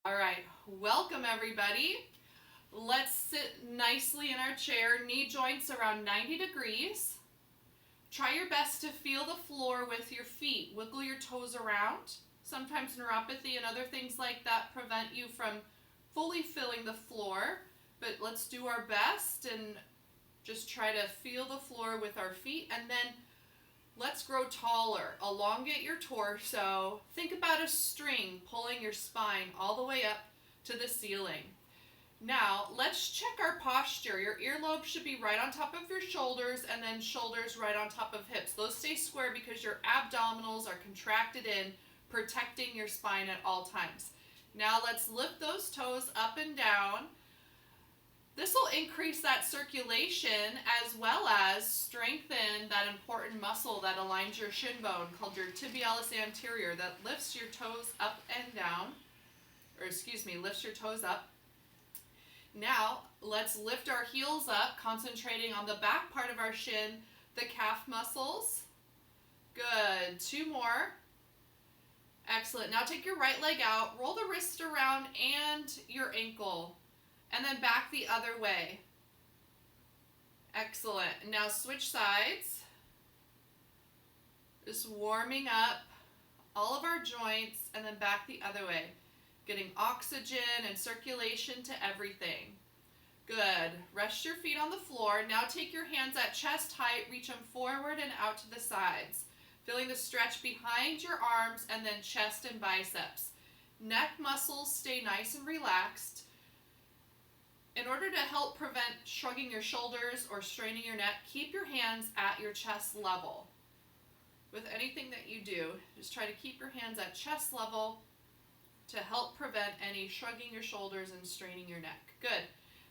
All right, welcome everybody. Let's sit nicely in our chair, knee joints around 90 degrees. Try your best to feel the floor with your feet. Wiggle your toes around. Sometimes neuropathy and other things like that prevent you from fully filling the floor, but let's do our best and just try to feel the floor with our feet, and then let's grow taller. Elongate your torso. Think about a string pulling your spine all the way up to the ceiling. Now, let's check our posture. Your earlobe should be right on top of your shoulders, and then shoulders right on top of hips. Those stay square because your abdominals are contracted in, protecting your spine at all times. Now let's lift those toes up and down. This will increase that circulation as well as strengthen that important muscle that aligns your shin bone called your tibialis anterior, that lifts your toes up and down, lifts your toes up. Now let's lift our heels up, concentrating on the back part of our shin, the calf muscles. Good, 2 more. Excellent. Now take your right leg out, roll the wrist around and your ankle, and then back the other way. Excellent. Now switch sides. Just warming up all of our joints, and then back the other way. Getting oxygen and circulation to everything. Good. Rest your feet on the floor. Now take your hands at chest height, reach them forward and out to the sides. Feeling the stretch behind your arms and then chest and biceps. Neck muscles stay nice and relaxed. In order to help prevent shrugging your shoulders or straining your neck, keep your hands at your chest level. With anything that you do, just try to keep your hands at chest level to help prevent any shrugging your shoulders and straining your neck. Good.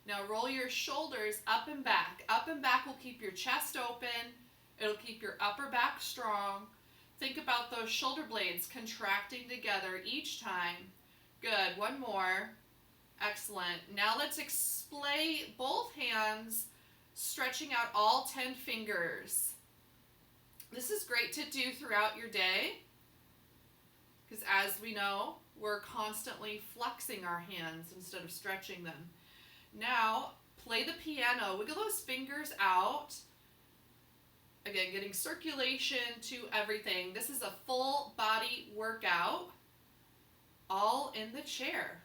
Now roll your shoulders up and back. Up and back will keep your chest open. It'll keep your upper back strong. Think about those shoulder blades contracting together each time. Good. One more. Excellent. Now let's display both hands, stretching out all 10 fingers. This is great to do throughout your day because, as we know, we're constantly flexing our hands instead of stretching them. Now, play the piano. Wiggle those fingers out. Again, getting circulation to everything. This is a full body workout, all in the chair.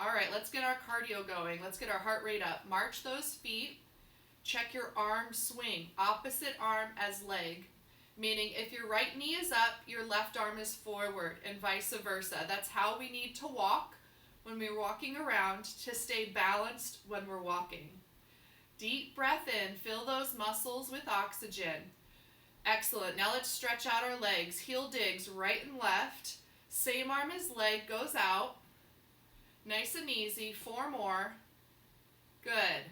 All right, let's get our cardio going. Let's get our heart rate up. March those feet. Check your arm swing. Opposite arm as leg. Meaning if your right knee is up, your left arm is forward, and vice versa. That's how we need to walk when we're walking around to stay balanced when we're walking. Deep breath in. Fill those muscles with oxygen. Excellent. Now let's stretch out our legs. Heel digs right and left. Same arm as leg goes out. Nice and easy. 4 more. Good.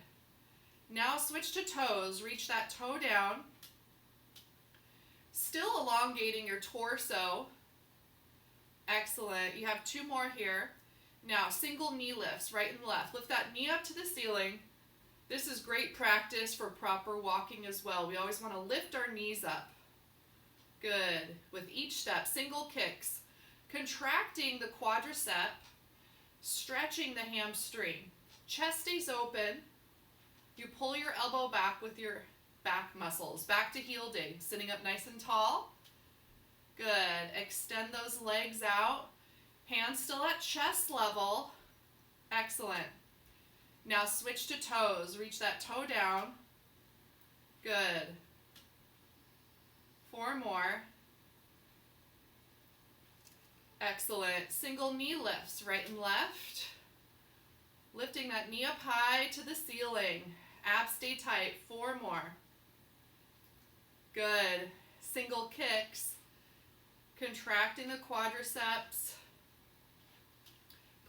Now switch to toes. Reach that toe down. Still elongating your torso. Excellent. You have 2 more here. Now single knee lifts, right and left. Lift that knee up to the ceiling. This is great practice for proper walking as well. We always want to lift our knees up. Good. With each step, single kicks. Contracting the quadricep. Stretching the hamstring. Chest stays open. You pull your elbow back with your back muscles. Back to heel dig. Sitting up nice and tall. Good. Extend those legs out. Hands still at chest level. Excellent. Now switch to toes. Reach that toe down. Good. 4 more. Excellent. Single knee lifts, right and left. Lifting that knee up high to the ceiling. Abs stay tight. 4 more. Good. Single kicks. Contracting the quadriceps.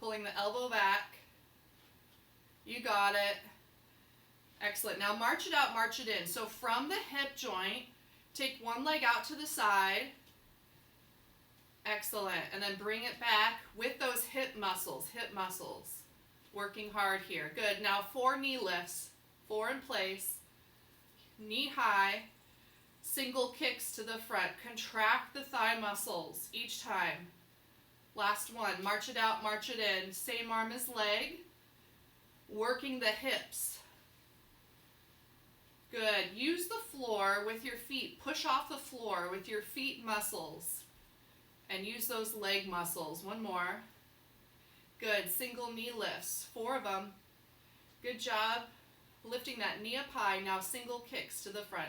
Pulling the elbow back. You got it. Excellent. Now march it out, march it in. So from the hip joint, take one leg out to the side. Excellent. And then bring it back with those hip muscles. Working hard here. Good. Now 4 knee lifts. 4 in place. Knee high. Single kicks to the front. Contract the thigh muscles each time. Last one. March it out, march it in. Same arm as leg. Working the hips. Good. Use the floor with your feet. Push off the floor with your feet muscles. And use those leg muscles. One more. Good. Single knee lifts. 4 of them. Good job. Lifting that knee up high. Now single kicks to the front.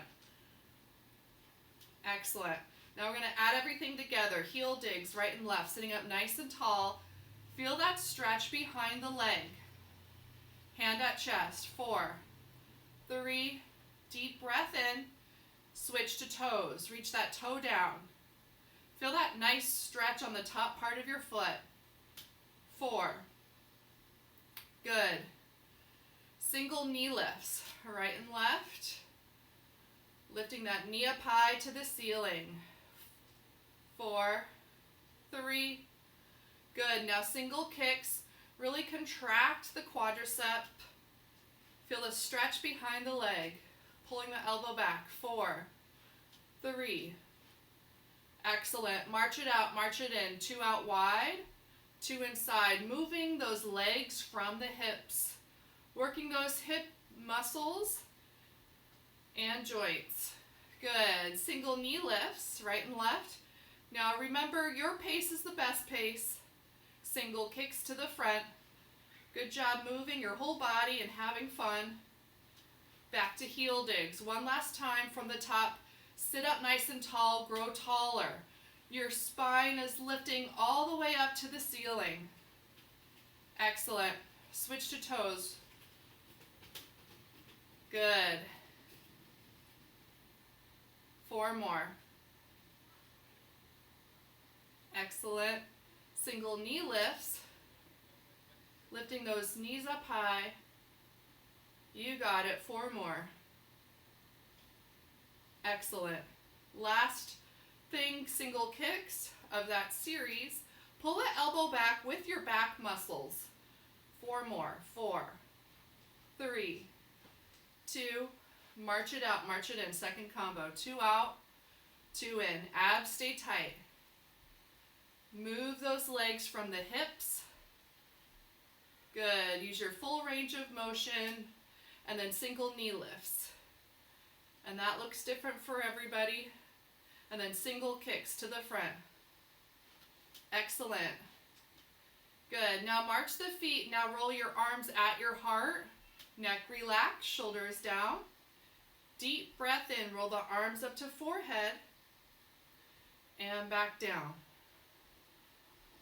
Excellent. Now we're going to add everything together. Heel digs, right and left. Sitting up nice and tall. Feel that stretch behind the leg. Hand at chest. 4, 3, deep breath in. Switch to toes. Reach that toe down. Feel that nice stretch on the top part of your foot. 4. Good. Single knee lifts, right and left. Lifting that knee up high to the ceiling. 4, 3. Good. Now single kicks. Really contract the quadricep. Feel the stretch behind the leg. Pulling the elbow back. 4, 3. Excellent. March it out, march it in. 2 out wide, 2 inside. Moving those legs from the hips. Working those hip muscles and joints. Good. Single knee lifts, right and left. Now remember, your pace is the best pace. Single kicks to the front. Good job moving your whole body and having fun. Back to heel digs. One last time from the top. Sit up nice and tall, grow taller. Your spine is lifting all the way up to the ceiling. Excellent. Switch to toes. Good. 4 more. Excellent. Single knee lifts. Lifting those knees up high. You got it. 4 more. Excellent. Last thing, single kicks of that series. Pull the elbow back with your back muscles. 4 more. 4, 3, 2. March it out, march it in. Second combo. 2 out, 2 in. Abs stay tight. Move those legs from the hips. Good. Use your full range of motion. And then single knee lifts. And that looks different for everybody. And then single kicks to the front. Excellent. Good. Now march the feet. Now roll your arms at your heart. Neck relaxed, shoulders down. Deep breath in. Roll the arms up to forehead. And back down.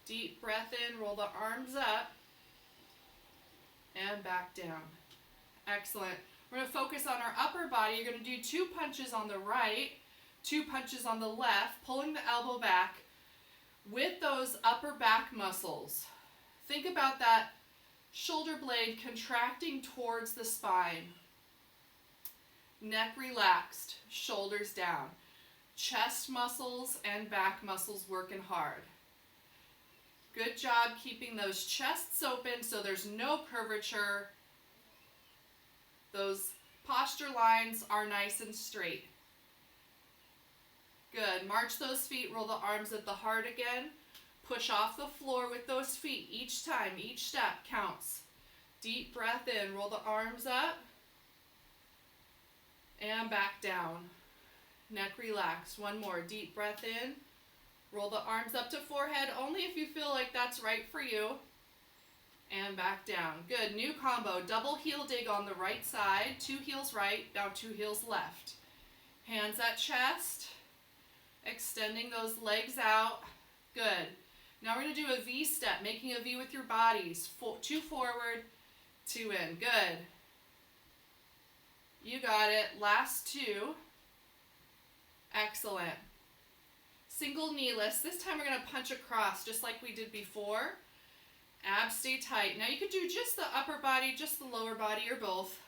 Deep breath in. Roll the arms up. And back down. Excellent. We're going to focus on our upper body. You're going to do 2 punches on the right, 2 punches on the left, pulling the elbow back with those upper back muscles. Think about that shoulder blade contracting towards the spine. Neck relaxed, shoulders down. Chest muscles and back muscles working hard. Good job keeping those chests open so there's no curvature. Those posture lines are nice and straight. Good. March those feet, roll the arms at the heart again. Push off the floor with those feet each time, each step counts. Deep breath in, roll the arms up and back down. Neck relaxed. 1 more. Deep breath in. Roll the arms up to forehead only if you feel like that's right for you. And back down. Good. New combo. Double heel dig on the right side. 2 heels right, now 2 heels left. Hands at chest. Extending those legs out. Good. Now we're going to do a V step, making a V with your bodies. 2 forward, 2 in. Good. You got it. Last 2. Excellent. Single knee lifts. This time we're going to punch across just like we did before. Abs stay tight. Now you could do just the upper body, just the lower body, or both.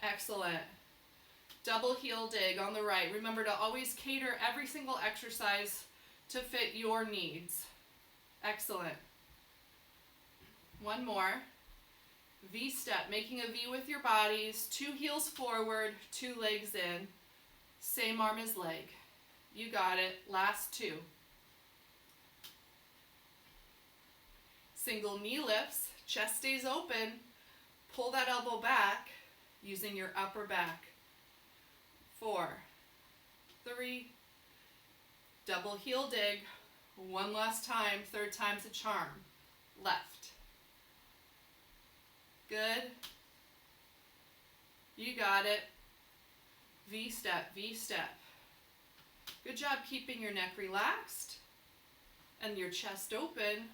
Excellent. Double heel dig on the right. Remember to always cater every single exercise to fit your needs. Excellent. 1 more. V step, making a V with your bodies. 2 heels forward, 2 legs in. Same arm as leg. You got it. Last 2. Single knee lifts, chest stays open. Pull that elbow back using your upper back. 4, 3, double heel dig. One last time, third time's a charm. Left. Good. You got it. V-step, V-step. Good job keeping your neck relaxed and your chest open.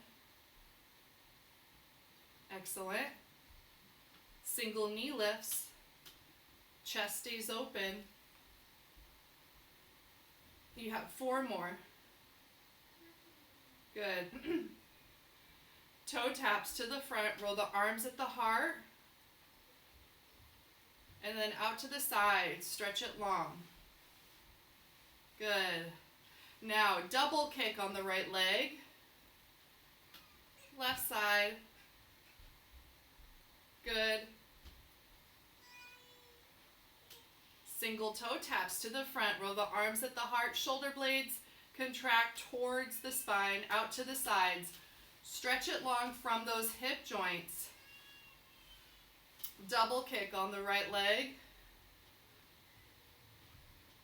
Excellent. Single knee lifts. Chest stays open. You have 4 more. Good. Toe taps to the front. Roll the arms at the heart. And then out to the side. Stretch it long. Good. Now, double kick on the right leg. Left side. Good. Single toe taps to the front. Roll the arms at the heart. Shoulder blades contract towards the spine, out to the sides. Stretch it long from those hip joints. Double kick on the right leg.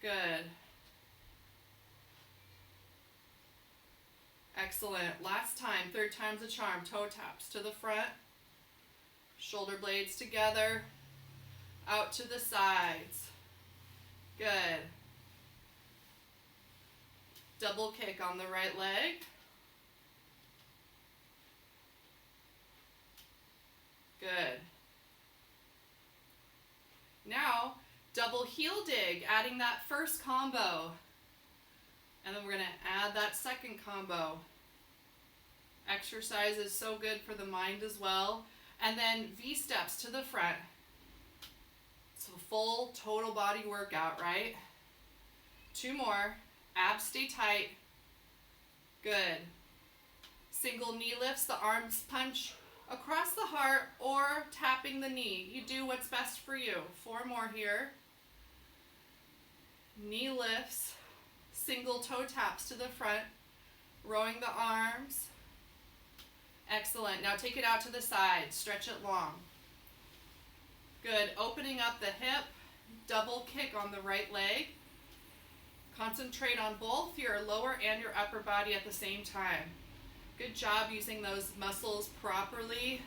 Good. Excellent. Last time, third time's a charm. Toe taps to the front. Shoulder blades together. Out to the sides. Good. Double kick on the right leg. Good. Now, double heel dig, adding that first combo. And then we're going to add that second combo. Exercise is so good for the mind as well. And then V-steps to the front. It's a full total body workout, right? 2 more. Abs stay tight. Good. Single knee lifts, the arms punch across the heart or tapping the knee. You do what's best for you. 4 more here. Knee lifts, single toe taps to the front, rowing the arms. Excellent. Now take it out to the side. Stretch it long. Good. Opening up the hip, double kick on the right leg. Concentrate on both your lower and your upper body at the same time. Good job using those muscles properly.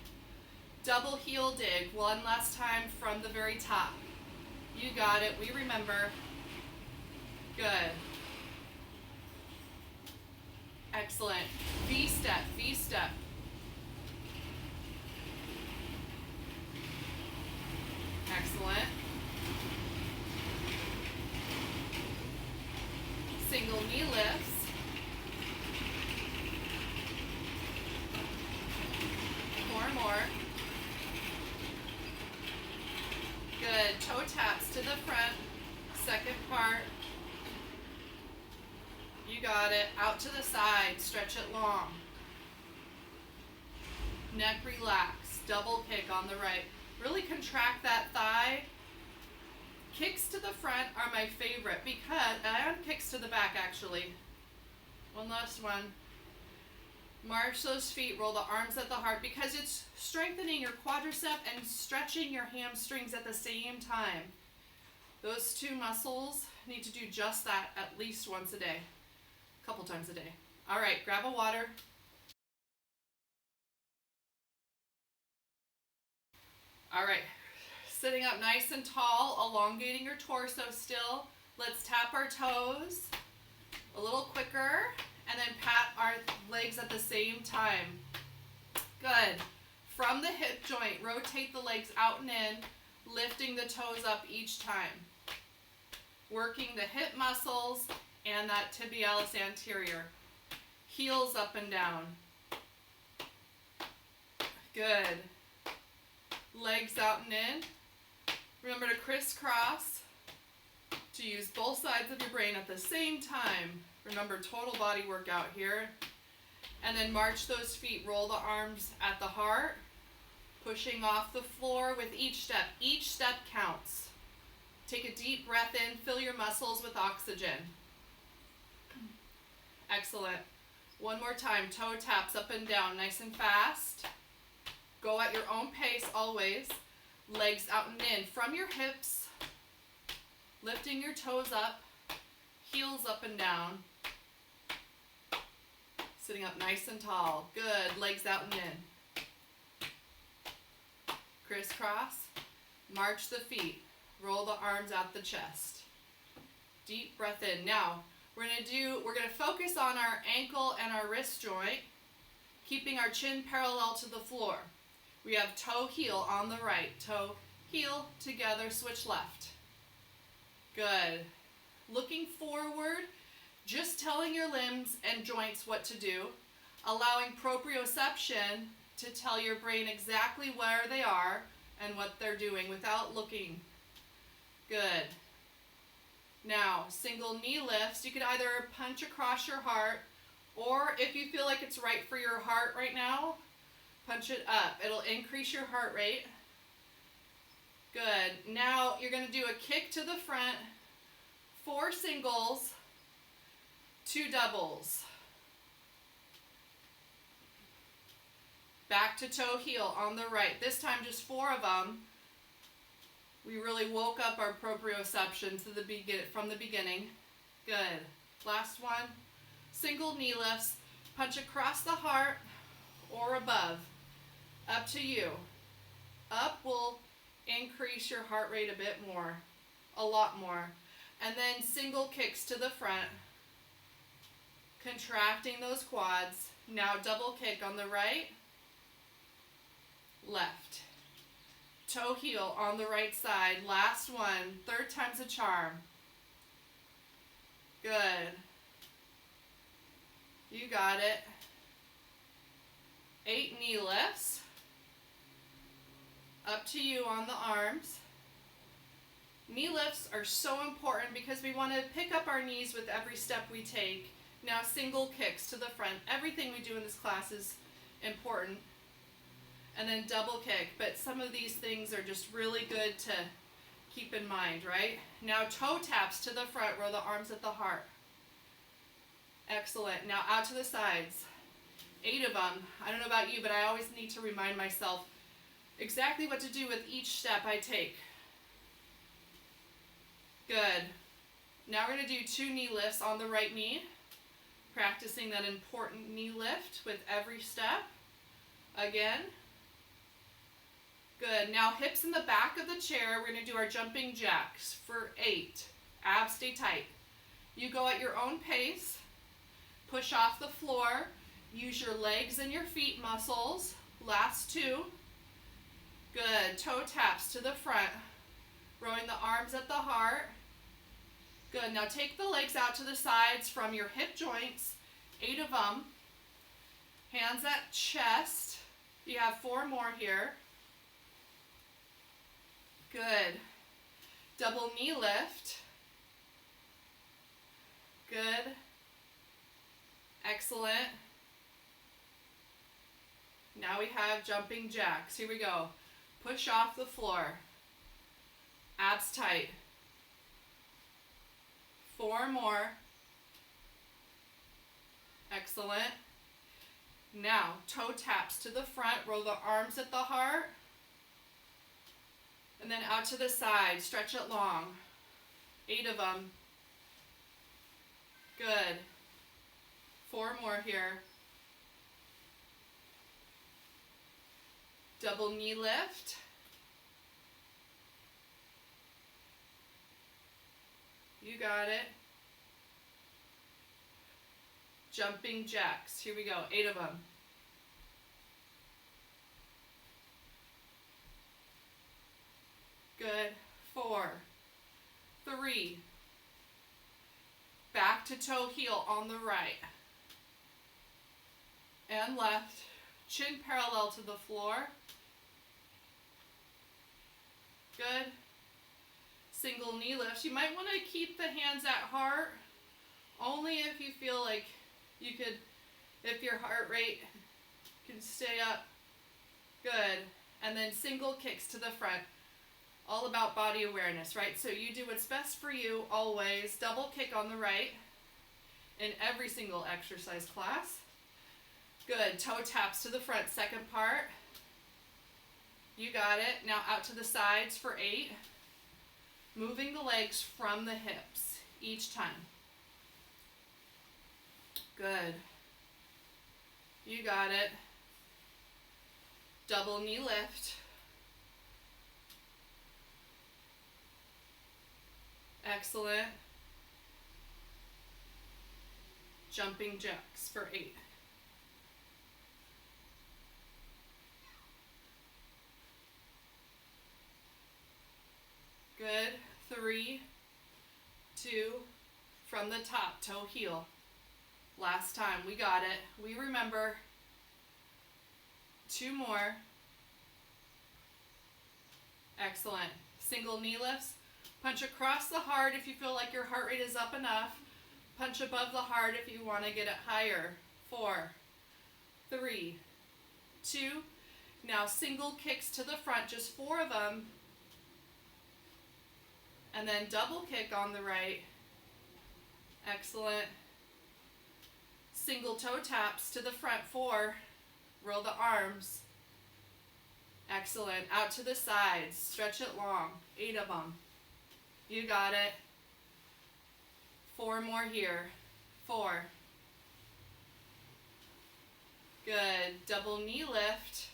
Double heel dig. One last time from the very top. You got it. We remember. Good. Excellent. V-step, V-step. Excellent. Single knee lifts. More. Good. Toe taps to the front. Second part. You got it. Out to the side. Stretch it long. Neck relax. Double kick on the right. Really contract that thigh. Kicks to the front are my favorite because, and kicks to the back actually. One last one. March those feet, roll the arms at the heart because it's strengthening your quadricep and stretching your hamstrings at the same time. Those 2 muscles need to do just that at least once a day, a couple times a day. All right, grab a water. All right, sitting up nice and tall, elongating your torso still. Let's tap our toes a little quicker. And then pat our legs at the same time. Good. From the hip joint, rotate the legs out and in, lifting the toes up each time. Working the hip muscles and that tibialis anterior. Heels up and down. Good. Legs out and in. Remember to crisscross, to use both sides of your brain at the same time. Remember, total body workout here. And then march those feet, roll the arms at the heart, pushing off the floor with each step. Each step counts. Take a deep breath in, fill your muscles with oxygen. Excellent. One more time, toe taps up and down, nice and fast. Go at your own pace always. Legs out and in from your hips, lifting your toes up, heels up and down. Sitting up nice and tall. Good, legs out and in. Crisscross, march the feet, roll the arms out the chest. Deep breath in. Now, we're gonna focus on our ankle and our wrist joint, keeping our chin parallel to the floor. We have toe heel on the right, toe heel together, switch left. Good. Looking forward, just telling your limbs and joints what to do, allowing proprioception to tell your brain exactly where they are and what they're doing without looking. Good. Now, single knee lifts. You could either punch across your heart, or if you feel like it's right for your heart right now, punch it up. It'll increase your heart rate. Good. Now, you're going to do a kick to the front, 4 singles, 2 doubles. Back to toe heel on the right. This time just 4 of them. We really woke up our proprioception from the beginning. Good. Last one. Single knee lifts. Punch across the heart or above. Up to you. Up will increase your heart rate a bit more. A lot more. And then single kicks to the front. Contracting those quads. Now double kick on the right. Left. Toe heel on the right side. Last one. 3rd time's a charm. Good. You got it. 8 knee lifts. Up to you on the arms. Knee lifts are so important because we want to pick up our knees with every step we take. Now single kicks to the front. Everything we do in this class is important. And then double kick, but some of these things are just really good to keep in mind, right? Now toe taps to the front, row the arms at the heart. Excellent. Now out to the sides. 8 of them. I don't know about you, but I always need to remind myself exactly what to do with each step I take. Good. Now we're going to do 2 knee lifts on the right knee, practicing that important knee lift with every step. Again. Good. Now hips in the back of the chair. We're going to do our jumping jacks for 8. Abs stay tight. You go at your own pace. Push off the floor. Use your legs and your feet muscles. Last 2. Good. Toe taps to the front. Rowing the arms at the heart. Good. Now take the legs out to the sides from your hip joints. 8 of them. Hands at chest. You have 4 more here. Good. Double knee lift. Good. Excellent. Now we have jumping jacks. Here we go. Push off the floor. Abs tight. 4 more. Excellent. Now, toe taps to the front. Roll the arms at the heart. And then out to the side. Stretch it long. 8 of them. Good. 4 more here. Double knee lift. You got it. Jumping jacks. Here we go. 8 of them. Good. 4, 3. Back to toe heel on the right. And left. Chin parallel to the floor. Good. Single knee lifts. You might want to keep the hands at heart, only if you feel like you could, if your heart rate can stay up. Good. And then single kicks to the front. All about body awareness, right? So you do what's best for you always. Double kick on the right in every single exercise class. Good. Toe taps to the front, second part. You got it. Now out to the sides for 8. Moving the legs from the hips each time. Good. You got it. Double knee lift. Excellent. Jumping jacks for 8. Good. 3, 2, from the top, toe heel. Last time, we got it. We remember. 2 more. Excellent. Single knee lifts. Punch across the heart if you feel like your heart rate is up enough. Punch above the heart if you want to get it higher. 4, 3, 2. Now single kicks to the front, just 4 of them. And then double kick on the right. Excellent. Single toe taps to the front, 4. Roll the arms. Excellent. Out to the sides. Stretch it long. 8 of them. You got it. 4 more here. 4. Good. Double knee lift.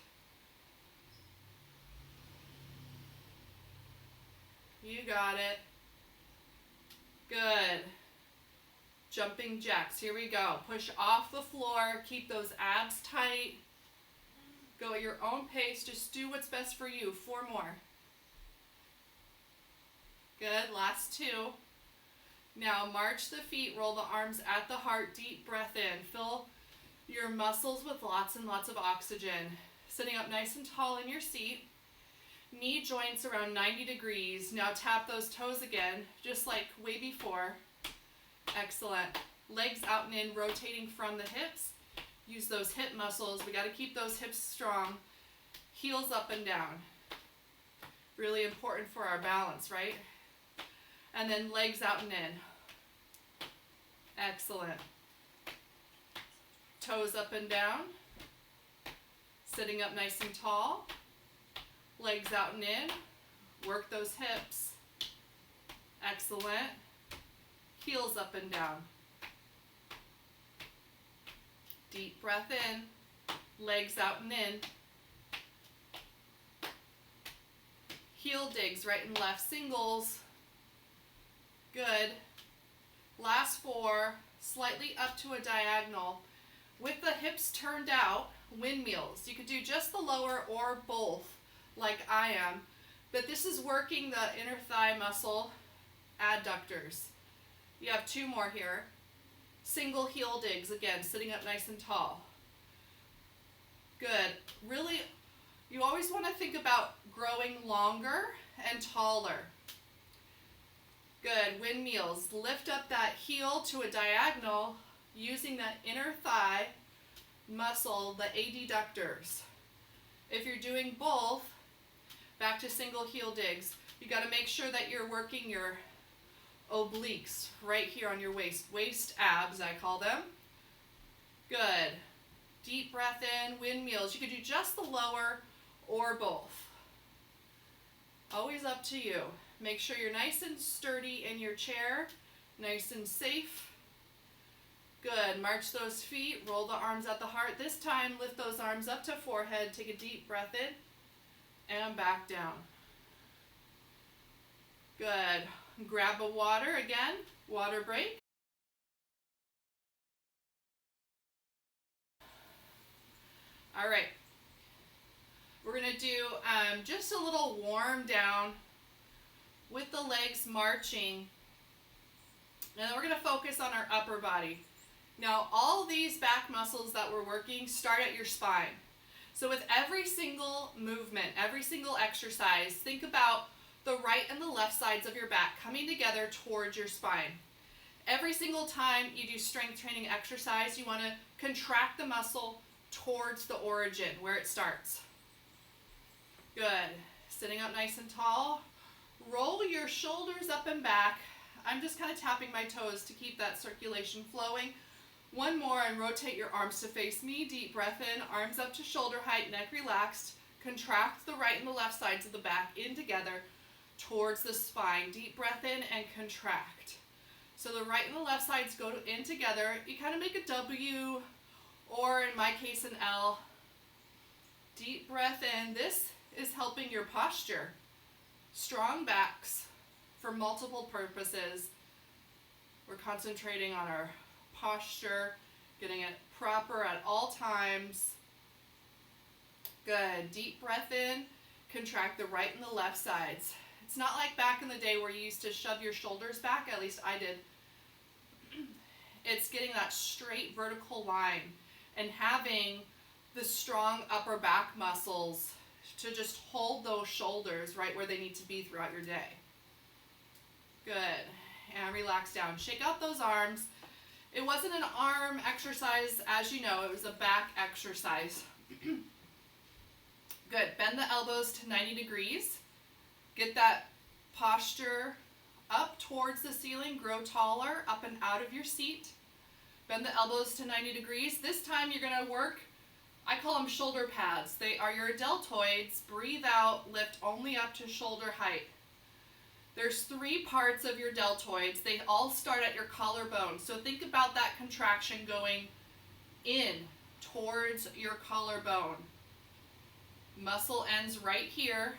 You got it. Good. Jumping jacks. Here we go. Push off the floor. Keep those abs tight. Go at your own pace. Just do what's best for you. 4 more. Good. Last 2. Now march the feet. Roll the arms at the heart. Deep breath in. Fill your muscles with lots and lots of oxygen. Sitting up nice and tall in your seat. Knee joints around 90 degrees. Now tap those toes again, just like way before. Excellent. Legs out and in, rotating from the hips. Use those hip muscles. We got to keep those hips strong. Heels up and down. Really important for our balance, right? And then legs out and in. Excellent. Toes up and down. Sitting up nice and tall. Legs out and in. Work those hips. Excellent. Heels up and down. Deep breath in. Legs out and in. Heel digs, right and left singles. Good. Last 4, slightly up to a diagonal. With the hips turned out, windmills. You could do just the lower or both, like I am. But this is working the inner thigh muscle adductors. You have 2 more here. Single heel digs, again, sitting up nice and tall. Good. Really, you always want to think about growing longer and taller. Good. Windmills. Lift up that heel to a diagonal using that inner thigh muscle, the adductors. If you're doing both, back to single heel digs. You got to make sure that you're working your obliques right here on your waist. Waist abs, I call them. Good. Deep breath in, windmills. You could do just the lower or both. Always up to you. Make sure you're nice and sturdy in your chair, nice and safe. Good. March those feet, roll the arms at the heart. This time, lift those arms up to forehead. Take a deep breath in and back down. Good. Grab a water again, water break. All right. We're going to do just a little warm down with the legs marching. And then we're going to focus on our upper body. Now, all these back muscles that we're working start at your spine. So with every single movement, every single exercise, think about the right and the left sides of your back coming together towards your spine. Every single time you do strength training exercise, you want to contract the muscle towards the origin, where it starts. Good. Sitting up nice and tall. Roll your shoulders up and back. I'm just kind of tapping my toes to keep that circulation flowing. One more, and rotate your arms to face me. Deep breath in, arms up to shoulder height, neck relaxed. Contract the right and the left sides of the back in together towards the spine. Deep breath in and contract. So the right and the left sides go in together. You kind of make a W, or in my case an L. Deep breath in. This is helping your posture. Strong backs for multiple purposes. We're concentrating on our posture, getting it proper at all times. Good. Deep breath in. Contract the right and the left sides. It's not like back in the day where you used to shove your shoulders back, at least I did. It's getting that straight vertical line and having the strong upper back muscles to just hold those shoulders right where they need to be throughout your day. Good. And relax down. Shake out those arms. It wasn't an arm exercise, as you know, it was a back exercise. Good. Bend the elbows to 90 degrees. Get that posture up towards the ceiling. Grow taller, up and out of your seat. Bend the elbows to 90 degrees. This time you're going to work, I call them shoulder pads. They are your deltoids. Breathe out, lift only up to shoulder height. There's 3 parts of your deltoids. They all start at your collarbone. So think about that contraction going in towards your collarbone. Muscle ends right here.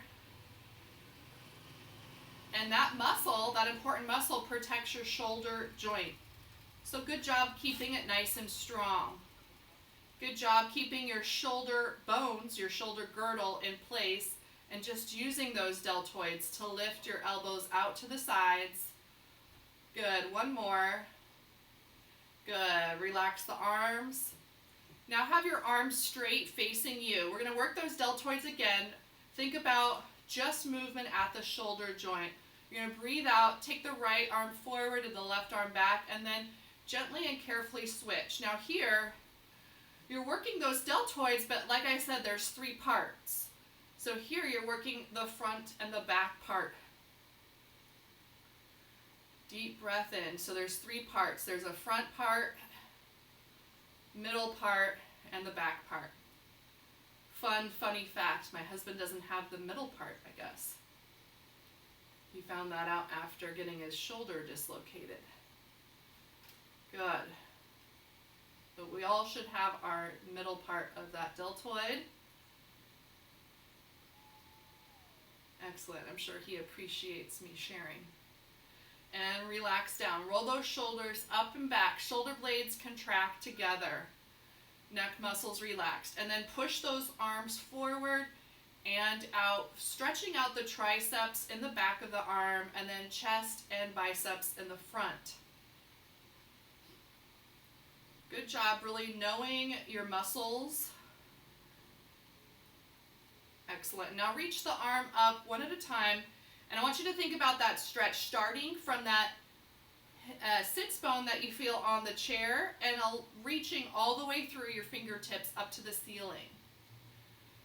And that muscle, that important muscle, protects your shoulder joint. So good job keeping it nice and strong. Good job keeping your shoulder bones, your shoulder girdle in place, and just using those deltoids to lift your elbows out to the sides. Good. One more. Good. Relax the arms. Now have your arms straight facing you. We're going to work those deltoids again. Think about just movement at the shoulder joint. You're going to breathe out, take the right arm forward and the left arm back, and then gently and carefully switch. Now here, you're working those deltoids, but like I said, there's 3 parts. So here you're working the front and the back part. Deep breath in. So there's 3 parts. There's a front part, middle part, and the back part. Funny fact, my husband doesn't have the middle part, I guess. He found that out after getting his shoulder dislocated. Good. But we all should have our middle part of that deltoid. Excellent. I'm sure he appreciates me sharing. And relax down. Roll those shoulders up and back. Shoulder blades contract together. Neck muscles relaxed. And then push those arms forward and out, stretching out the triceps in the back of the arm, and then chest and biceps in the front. Good job really knowing your muscles. Excellent. Now reach the arm up one at a time, and I want you to think about that stretch starting from that sits bone that you feel on the chair and reaching all the way through your fingertips up to the ceiling.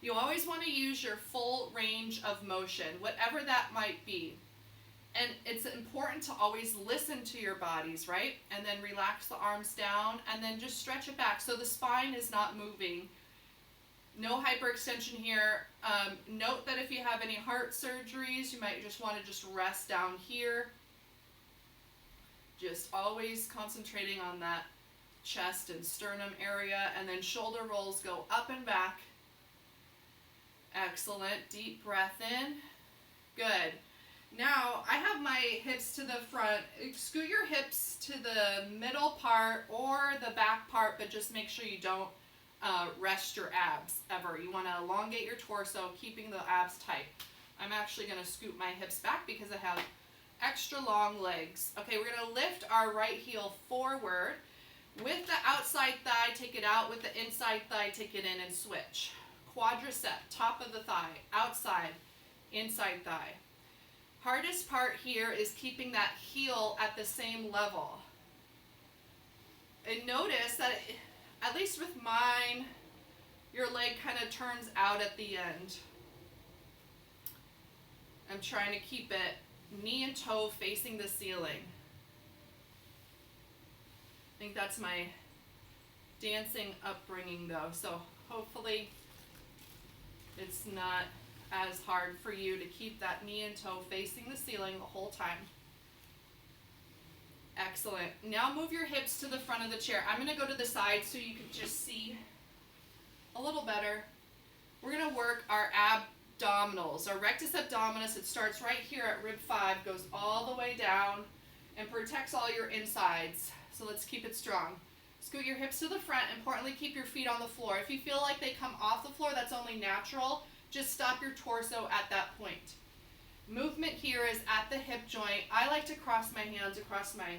You always want to use your full range of motion, whatever that might be. And it's important to always listen to your bodies, right? And then relax the arms down and then just stretch it back so the spine is not moving. No hyperextension here. Note that if you have any heart surgeries, you might just want to just rest down here. Just always concentrating on that chest and sternum area, and then shoulder rolls go up and back. Excellent. Deep breath in. Good. Now, I have my hips to the front. Scoot your hips to the middle part or the back part, but just make sure you don't rest your abs ever. You want to elongate your torso, keeping the abs tight. I'm actually going to scoot my hips back because I have extra long legs. Okay, we're going to lift our right heel forward. With the outside thigh, take it out. With the inside thigh, take it in and switch. Quadricep, top of the thigh, outside, inside thigh. Hardest part here is keeping that heel at the same level. And notice that, at least with mine, your leg kind of turns out at the end. I'm trying to keep it knee and toe facing the ceiling. I think that's my dancing upbringing though, so hopefully it's not as hard for you to keep that knee and toe facing the ceiling the whole time. Excellent. Now move your hips to the front of the chair. I'm going to go to the side so you can just see a little better. We're going to work our abdominals, our rectus abdominis. It starts right here at rib 5, goes all the way down, and protects all your insides. So let's keep it strong. Scoot your hips to the front. Importantly, keep your feet on the floor. If you feel like they come off the floor, that's only natural. Just stop your torso at that point. Movement here is at the hip joint. I like to cross my hands across my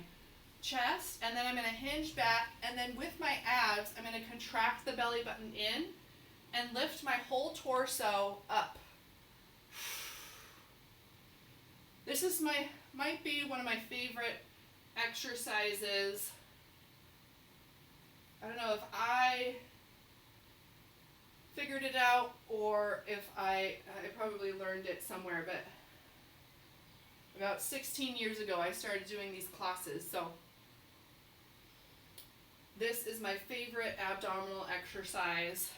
chest, and then I'm going to hinge back, and then with my abs, I'm going to contract the belly button in and lift my whole torso up. This is might be one of my favorite exercises. I don't know if I figured it out or if I probably learned it somewhere, but about 16 years ago I started doing these classes. So this is my favorite abdominal exercise.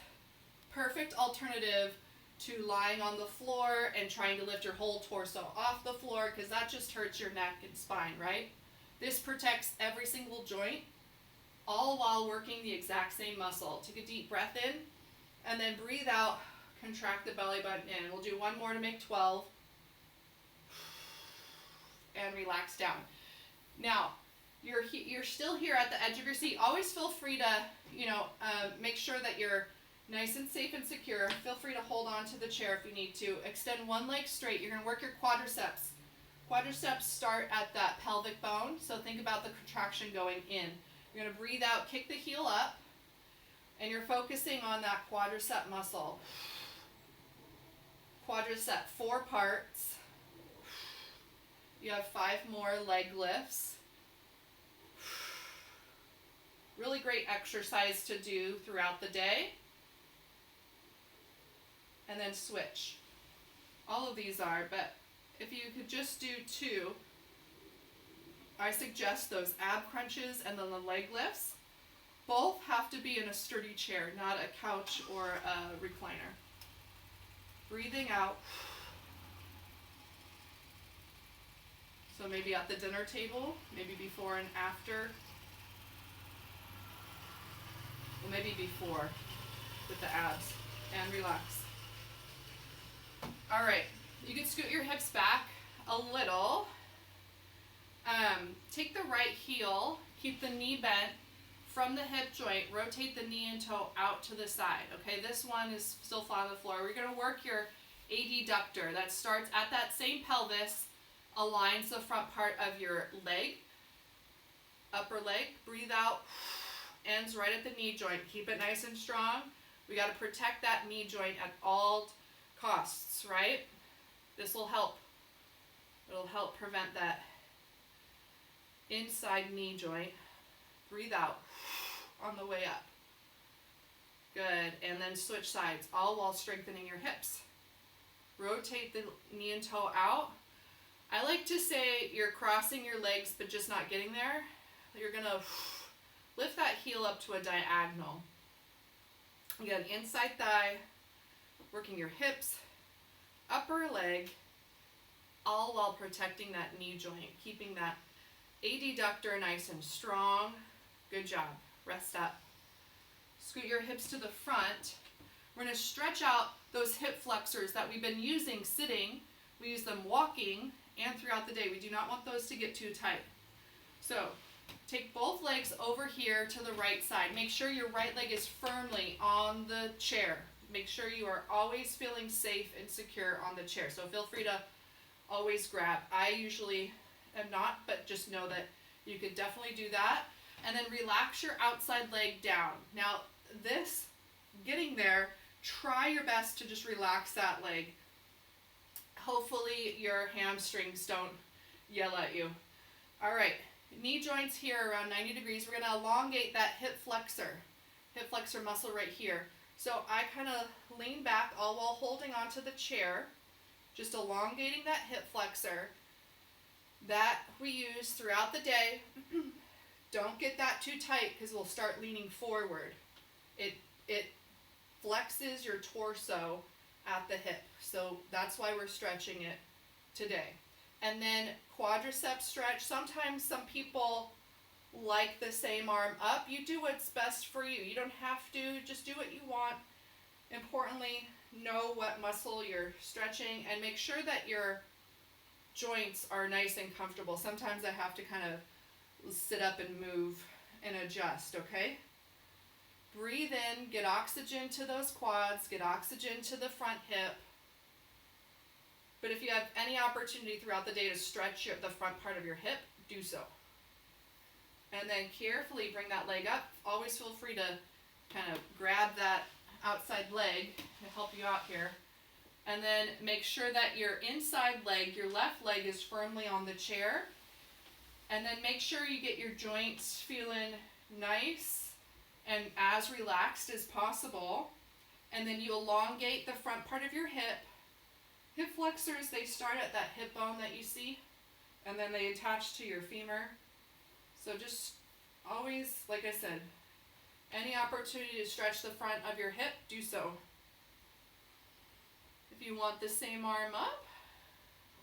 Perfect alternative to lying on the floor and trying to lift your whole torso off the floor, because that just hurts your neck and spine, right? This protects every single joint, all while working the exact same muscle. Take a deep breath in, and then breathe out, contract the belly button in. We'll do one more to make 12. And relax down. Now, you're still here at the edge of your seat. Always feel free to, make sure that you're nice and safe and secure. Feel free to hold on to the chair if you need to. Extend one leg straight. You're going to work your quadriceps. Quadriceps start at that pelvic bone, so think about the contraction going in. You're going to breathe out, kick the heel up, and you're focusing on that quadricep muscle. Quadricep, 4 parts. You have 5 more leg lifts. Really great exercise to do throughout the day. And then switch. All of these are, but if you could just do 2, I suggest those ab crunches and then the leg lifts. Both have to be in a sturdy chair, not a couch or a recliner. Breathing out. So maybe at the dinner table, maybe before and after. Well, maybe before with the abs, and relax. All right, you can scoot your hips back a little. Take the right heel, keep the knee bent from the hip joint, rotate the knee and toe out to the side. Okay, this one is still flat on the floor. We're gonna work your adductor. That starts at that same pelvis, aligns the front part of your leg, upper leg. Breathe out, ends right at the knee joint. Keep it nice and strong. We got to protect that knee joint at all costs, right? This will help. It'll help prevent that inside knee joint. Breathe out on the way up. Good. And then switch sides, all while strengthening your hips. Rotate the knee and toe out. I like to say you're crossing your legs but just not getting there. You're going to lift that heel up to a diagonal. Again, inside thigh, working your hips, upper leg, all while protecting that knee joint, keeping that adductor nice and strong. Good job. Rest up. Scoot your hips to the front. We're going to stretch out those hip flexors that we've been using sitting. We use them walking and throughout the day. We do not want those to get too tight. So take both legs over here to the right side. Make sure your right leg is firmly on the chair. Make sure you are always feeling safe and secure on the chair. So feel free to always grab. I usually am not, but just know that you could definitely do that. And then relax your outside leg down. Now this, getting there, try your best to just relax that leg. Hopefully your hamstrings don't yell at you. All right, knee joints here around 90 degrees. We're gonna elongate that hip flexor muscle right here. So I kind of lean back all while holding onto the chair, just elongating that hip flexor that we use throughout the day. Don't get that too tight because we'll start leaning forward. It flexes your torso at the hip. So that's why we're stretching it today. And then quadriceps stretch. Sometimes some people like the same arm up. You do what's best for you. You don't have to, just do what you want. Importantly, know what muscle you're stretching and make sure that your joints are nice and comfortable. Sometimes I have to kind of sit up and move and adjust, okay? Breathe in, get oxygen to those quads, get oxygen to the front hip. But if you have any opportunity throughout the day to stretch the front part of your hip, do so. And then carefully bring that leg up. Always feel free to kind of grab that outside leg to help you out here. And then make sure that your inside leg, your left leg, is firmly on the chair. And then make sure you get your joints feeling nice and as relaxed as possible. And then you elongate the front part of your hip. Hip flexors, they start at that hip bone that you see, and then they attach to your femur. So just always, like I said, any opportunity to stretch the front of your hip, do so. If you want the same arm up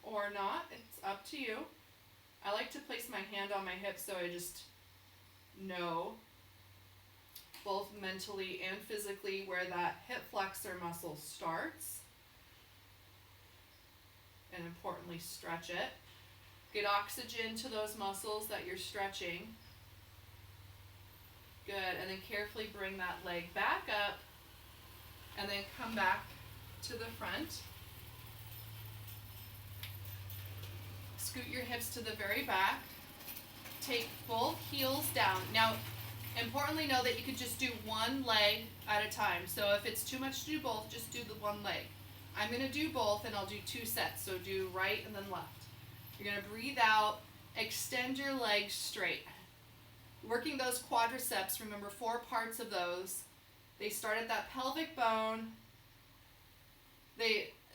or not, it's up to you. I like to place my hand on my hip so I just know both mentally and physically where that hip flexor muscle starts. And importantly, stretch it. Get oxygen to those muscles that you're stretching. Good, and then carefully bring that leg back up and then come back to the front. Scoot your hips to the very back. Take both heels down. Now, importantly, know that you could just do one leg at a time. So if it's too much to do both, just do the one leg. I'm going to do both, and I'll do 2 sets. So do right and then left. You're going to breathe out, extend your legs straight. Working those quadriceps, remember 4 parts of those. They start at that pelvic bone.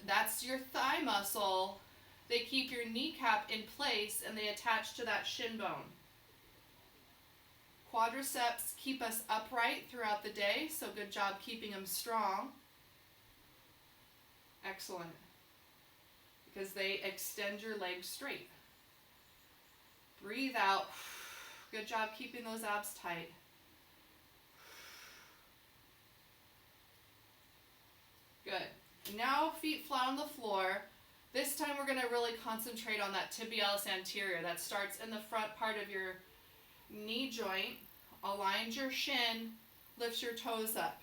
That's your thigh muscle. They keep your kneecap in place, and they attach to that shin bone. Quadriceps keep us upright throughout the day, so good job keeping them strong. Excellent. Because they extend your legs straight. Breathe out. Good job keeping those abs tight. Good. Now feet flat on the floor. This time we're going to really concentrate on that tibialis anterior. That starts in the front part of your knee joint. Aligns your shin. Lifts your toes up.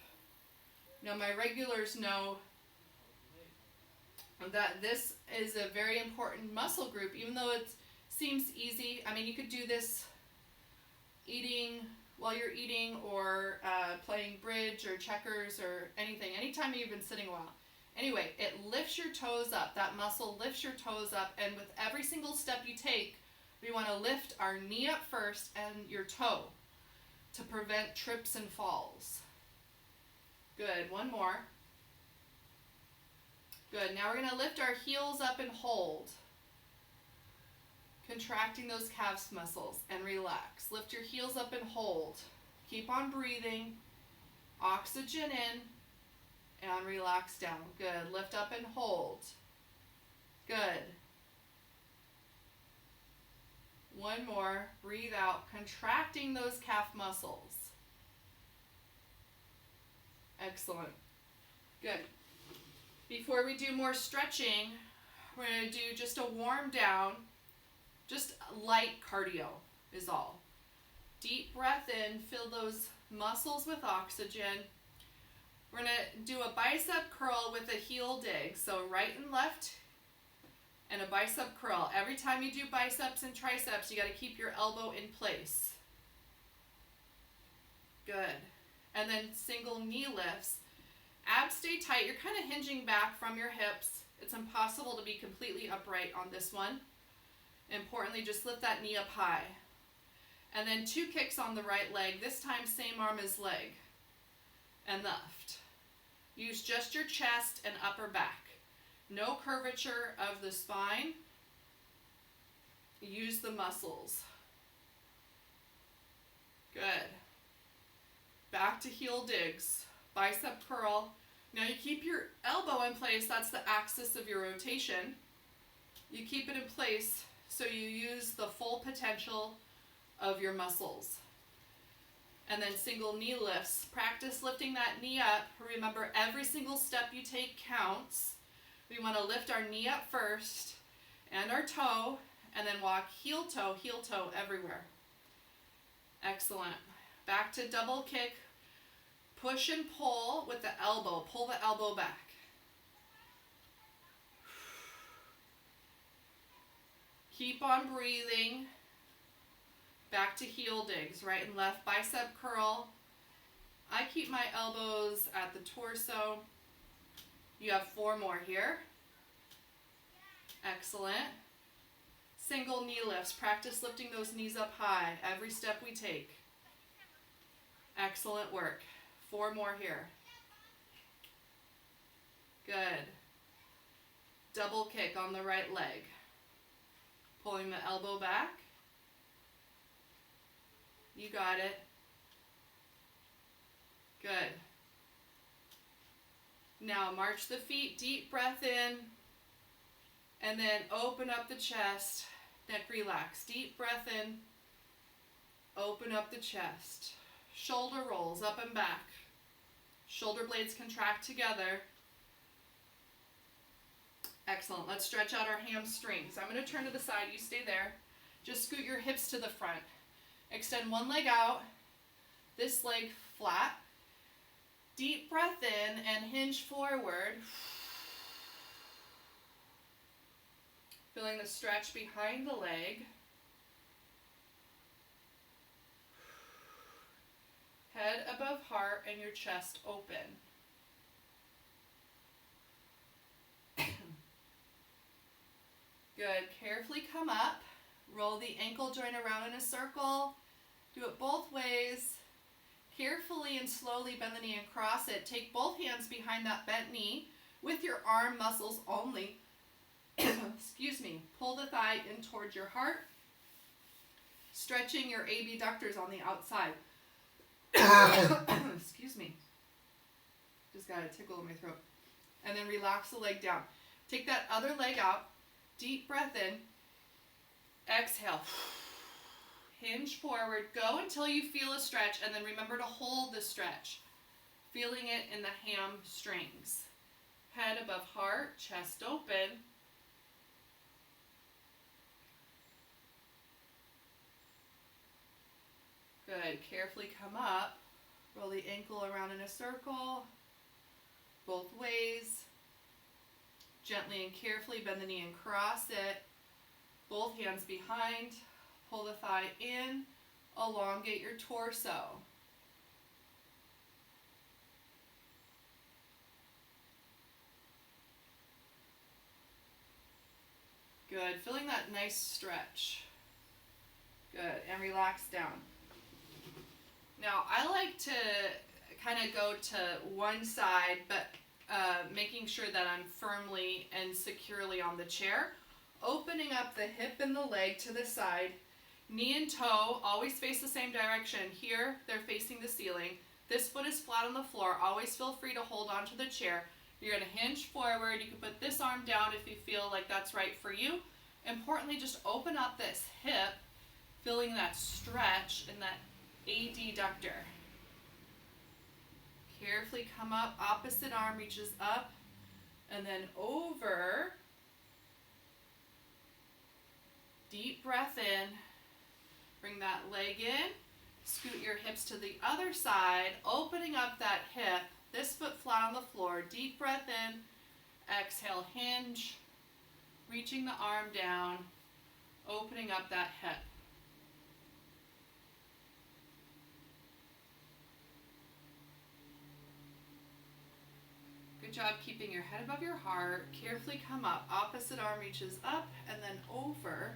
Now my regulars know that this is a very important muscle group, even though it seems easy. I mean, you could do this while you're eating or playing bridge or checkers or anything, anytime you've been sitting a while. Anyway, it lifts your toes up. That muscle lifts your toes up, and with every single step you take, we want to lift our knee up first and your toe to prevent trips and falls. Good, one more. Good, now we're going to lift our heels up and hold. Contracting those calves muscles and relax. Lift your heels up and hold. Keep on breathing. Oxygen in and relax down. Good, lift up and hold. Good. One more, breathe out, contracting those calf muscles. Excellent. Good. Before we do more stretching, we're going to do just a warm down, just light cardio is all. Deep breath in, fill those muscles with oxygen. We're going to do a bicep curl with a heel dig, so right and left, and a bicep curl. Every time you do biceps and triceps, you got to keep your elbow in place. Good. And then single knee lifts. Abs stay tight. You're kind of hinging back from your hips. It's impossible to be completely upright on this one. Importantly, just lift that knee up high. And then 2 kicks on the right leg. This time, same arm as leg. And left. Use just your chest and upper back. No curvature of the spine. Use the muscles. to heel digs. Bicep curl. Now you keep your elbow in place. That's the axis of your rotation. You keep it in place so you use the full potential of your muscles. And then single knee lifts. Practice lifting that knee up. Remember, every single step you take counts. We want to lift our knee up first and our toe, and then walk heel toe everywhere. Excellent. Back to double kick. Push and pull with the elbow. Pull the elbow back. Keep on breathing. Back to heel digs, right and left bicep curl. I keep my elbows at the torso. You have 4 more here. Excellent. Single knee lifts. Practice lifting those knees up high every step we take. Excellent work. 4 more here. Good. Double kick on the right leg. Pulling the elbow back. You got it. Good. Now march the feet, deep breath in, and then open up the chest, neck relax. Deep breath in, open up the chest. Shoulder rolls up and back. Shoulder blades contract together. Excellent. Let's stretch out our hamstrings. I'm going to turn to the side. You stay there. Just scoot your hips to the front. Extend one leg out, this leg flat. Deep breath in and hinge forward. Feeling the stretch behind the leg. Head above heart and your chest open. Good. Carefully come up. Roll the ankle joint around in a circle. Do it both ways. Carefully and slowly bend the knee and cross it. Take both hands behind that bent knee with your arm muscles only. Excuse me. Pull the thigh in towards your heart. Stretching your abductors on the outside. Excuse me. Just got a tickle in my throat. And then relax the leg down. Take that other leg out. Deep breath in. Exhale. Hinge forward. Go until you feel a stretch, and then remember to hold the stretch. Feeling it in the hamstrings. Head above heart, chest open. Good. Carefully come up. Roll the ankle around in a circle. Both ways. Gently and carefully bend the knee and cross it. Both hands behind. Pull the thigh in. Elongate your torso. Good. Feeling that nice stretch. Good. And relax down. Now, I like to kind of go to one side, but making sure that I'm firmly and securely on the chair. Opening up the hip and the leg to the side. Knee and toe always face the same direction. Here, they're facing the ceiling. This foot is flat on the floor. Always feel free to hold on to the chair. You're going to hinge forward. You can put this arm down if you feel like that's right for you. Importantly, just open up this hip, feeling that stretch in that adductor. Carefully come up. Opposite arm reaches up and then over. Deep breath in. Bring that leg in. Scoot your hips to the other side, opening up that hip. This foot flat on the floor. Deep breath in. Exhale, hinge. Reaching the arm down. Opening up that hip. Good job keeping your head above your heart. Carefully come up. Opposite arm reaches up and then over.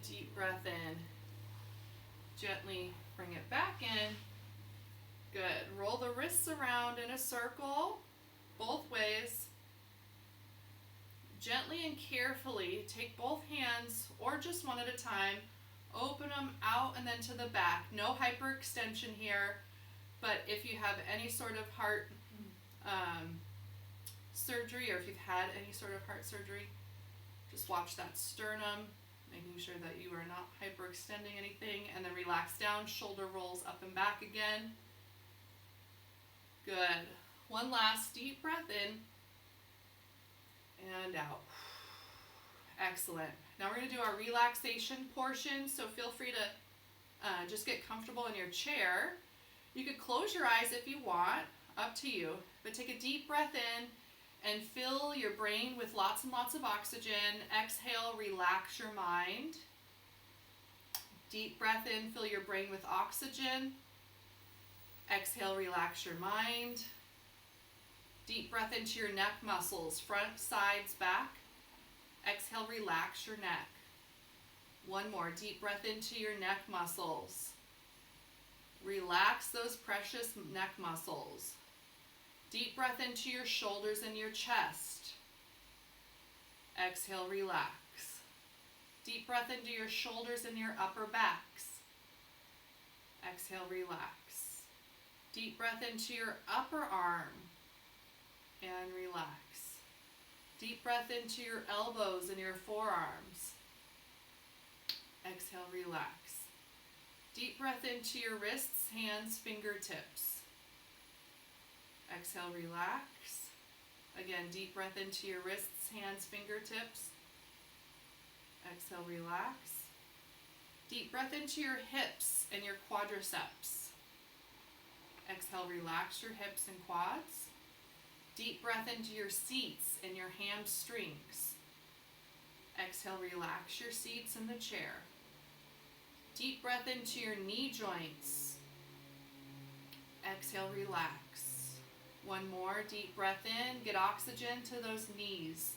Deep breath in. Gently bring it back in. Good. Roll the wrists around in a circle, both ways. Gently and carefully take both hands, or just one at a time, open them out and then to the back. No hyperextension here, but if you have any sort of heart surgery, or if you've had any sort of heart surgery, just watch that sternum, making sure that you are not hyperextending anything, and then relax down, shoulder rolls up and back again. Good. One last deep breath in and out. Excellent. Now we're going to do our relaxation portion, so feel free to just get comfortable in your chair. You could close your eyes if you want, up to you, but take a deep breath in and fill your brain with lots and lots of oxygen. Exhale, relax your mind. Deep breath in, fill your brain with oxygen. Exhale, relax your mind. Deep breath into your neck muscles, front, sides, back. Exhale, relax your neck. One more, deep breath into your neck muscles. Relax those precious neck muscles. Deep breath into your shoulders and your chest. Exhale, relax. Deep breath into your shoulders and your upper backs. Exhale, relax. Deep breath into your upper arm and relax. Deep breath into your elbows and your forearms. Exhale, relax. Deep breath into your wrists, hands, fingertips. Exhale, relax. Again, deep breath into your wrists, hands, fingertips. Exhale, relax. Deep breath into your hips and your quadriceps. Exhale, relax your hips and quads. Deep breath into your seats and your hamstrings. Exhale, relax your seats in the chair. Deep breath into your knee joints. Exhale, relax. One more, deep breath in, get oxygen to those knees.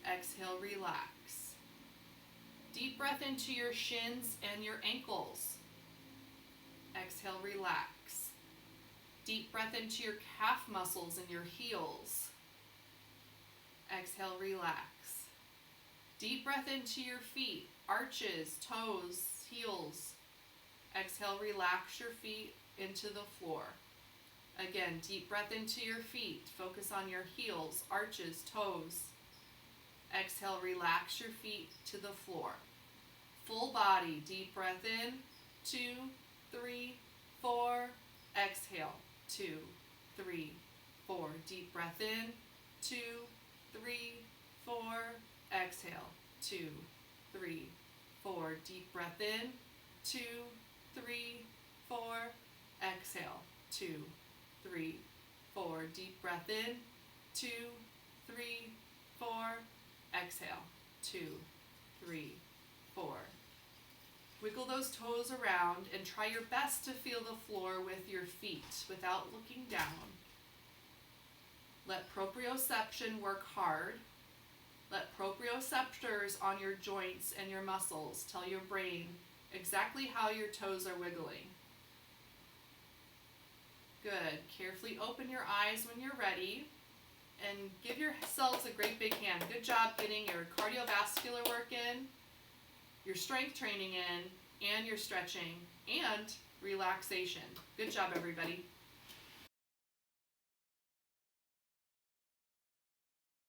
Exhale, relax. Deep breath into your shins and your ankles. Exhale, relax. Deep breath into your calf muscles and your heels. Exhale, relax. Deep breath into your feet, arches, toes, heels. Exhale, relax your feet into the floor. Again, deep breath into your feet. Focus on your heels, arches, toes. Exhale, relax your feet to the floor. Full body, deep breath in, 2, 3, 4. Exhale, 2, 3, 4. Deep breath in, 2, 3, 4. Exhale, 2, 3, 4. Deep breath in, 2, 3, 4. Exhale, 2, 3, 4. Deep breath in, 2, 3, 4. Exhale, 2, 3, 4. Wiggle those toes around and try your best to feel the floor with your feet without looking down. Let proprioception work hard. Let proprioceptors on your joints and your muscles tell your brain exactly how your toes are wiggling. Good. Carefully open your eyes when you're ready and give yourselves a great big hand. Good job getting your cardiovascular work in, your strength training in, and your stretching and relaxation. Good job, everybody.